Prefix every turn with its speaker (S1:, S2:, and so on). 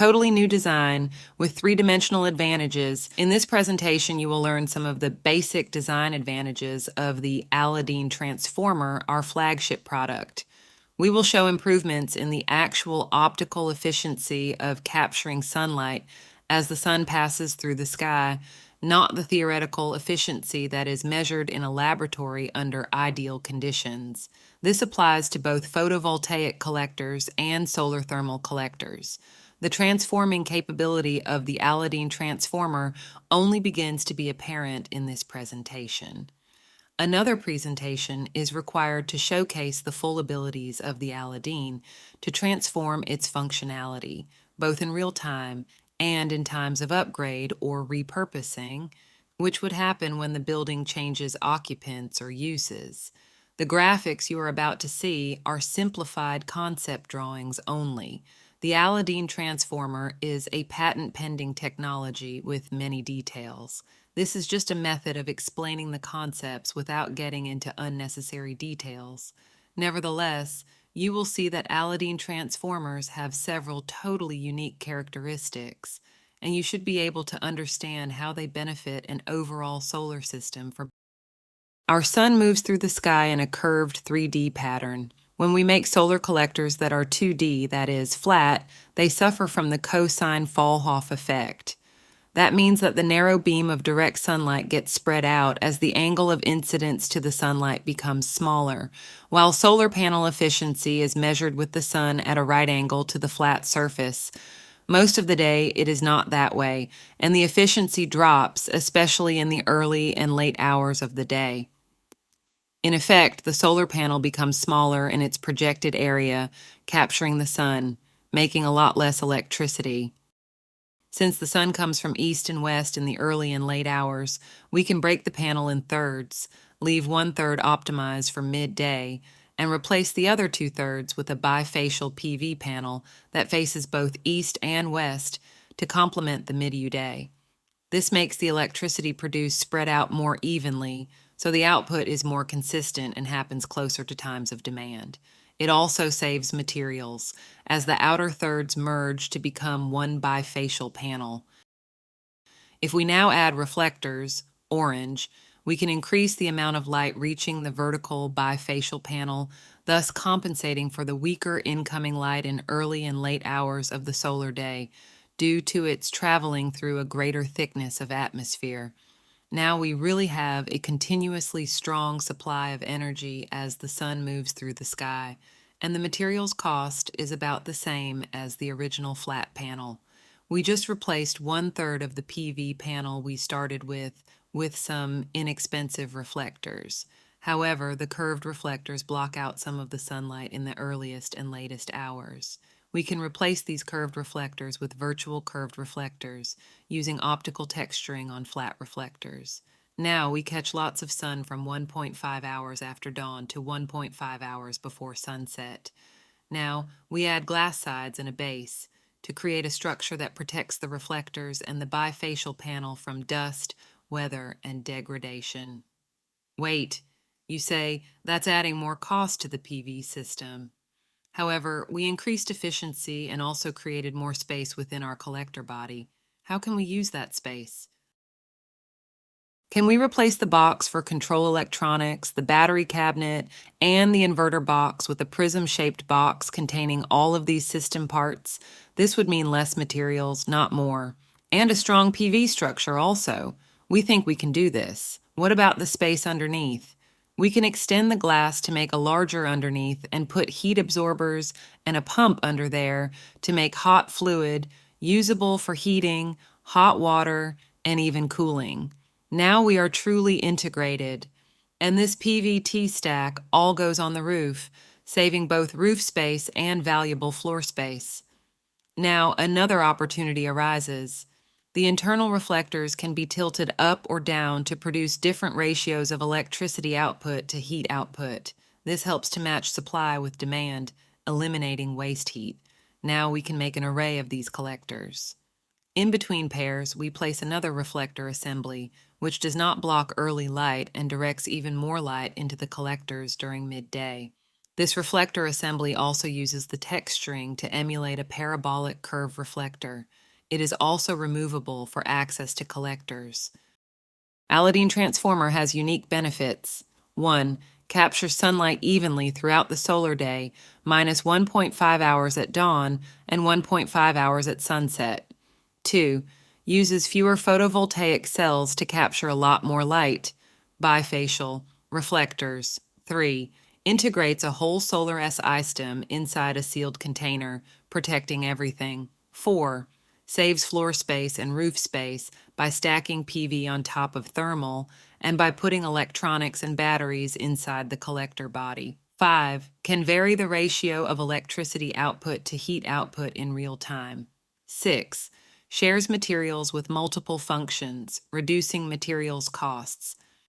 S1: totally new design with three-dimensional advantages. In this presentation, you will learn some of the basic design advantages of the Aladine Transformer, our flagship product. We will show improvements in the actual optical efficiency of capturing sunlight as the sun passes through the sky, not the theoretical efficiency that is measured in a laboratory under ideal conditions. This applies to both photovoltaic collectors and solar thermal collectors. The transforming capability of the Aladine transformer only begins to be apparent in this presentation. Another presentation is required to showcase the full abilities of the Aladine to transform its functionality, both in real time and in times of upgrade or repurposing, which would happen when the building changes occupants or uses. The graphics you are about to see are simplified concept drawings only. The Aladine transformer is a patent-pending technology with many details. This is just a method of explaining the concepts without getting into unnecessary details. Nevertheless, you will see that Aladine transformers have several totally unique characteristics, and you should be able to understand how they benefit an overall solar system. Our sun moves through the sky in a curved 3D pattern. When we make solar collectors that are 2D, that is, flat, they suffer from the cosine Fallhoff effect. That means that the narrow beam of direct sunlight gets spread out as the angle of incidence to the sunlight becomes smaller, while solar panel efficiency is measured with the sun at a right angle to the flat surface. Most of the day, it is not that way, and the efficiency drops, especially in the early and late hours of the day. In effect, the solar panel becomes smaller in its projected area, capturing the sun, making a lot less electricity. Since the sun comes from east and west in the early and late hours, we can break the panel in thirds, leave 1/3 optimized for midday, and replace the other 2/3 with a bifacial PV panel that faces both east and west to complement the mid-U day. This makes the electricity produced spread out more evenly, so the output is more consistent and happens closer to times of demand. It also saves materials, as the outer thirds merge to become one bifacial panel. If we now add reflectors, orange, we can increase the amount of light reaching the vertical bifacial panel, thus compensating for the weaker incoming light in early and late hours of the solar day, due to its traveling through a greater thickness of atmosphere. Now we really have a continuously strong supply of energy as the sun moves through the sky, and the materials cost is about the same as the original flat panel. We just replaced 1/3 of the PV panel we started with some inexpensive reflectors. However, the curved reflectors block out some of the sunlight in the earliest and latest hours. We can replace these curved reflectors with virtual curved reflectors using optical texturing on flat reflectors. Now we catch lots of sun from 1.5 hours after dawn to 1.5 hours before sunset. Now we add glass sides and a base to create a structure that protects the reflectors and the bifacial panel from dust, weather, and degradation. Wait, you say, that's adding more cost to the PV system. However, we increased efficiency and also created more space within our collector body. How can we use that space? Can we replace the box for control electronics, the battery cabinet, and the inverter box with a prism-shaped box containing all of these system parts? This would mean less materials, not more. And a strong PV structure also. We think we can do this. What about the space underneath? We can extend the glass to make a larger underneath and put heat absorbers and a pump under there to make hot fluid usable for heating, hot water, and even cooling. Now we are truly integrated, and this PVT stack all goes on the roof, saving both roof space and valuable floor space. Now another opportunity arises. The internal reflectors can be tilted up or down to produce different ratios of electricity output to heat output. This helps to match supply with demand, eliminating waste heat. Now we can make an array of these collectors. In between pairs, we place another reflector assembly, which does not block early light and directs even more light into the collectors during midday. This reflector assembly also uses the texturing to emulate a parabolic curve reflector. It is also removable for access to collectors. Alladine Transformer has unique benefits. 1. Captures sunlight evenly throughout the solar day, minus 1.5 hours at dawn and 1.5 hours at sunset. 2. Uses fewer photovoltaic cells to capture a lot more light. Bifacial. Reflectors. 3. Integrates a whole solar SI stem inside a sealed container, protecting everything. 4. Saves floor space and roof space by stacking PV on top of thermal and by putting electronics and batteries inside the collector body. 5. Can vary the ratio of electricity output to heat output in real time. 6. Shares materials with multiple functions, reducing materials costs.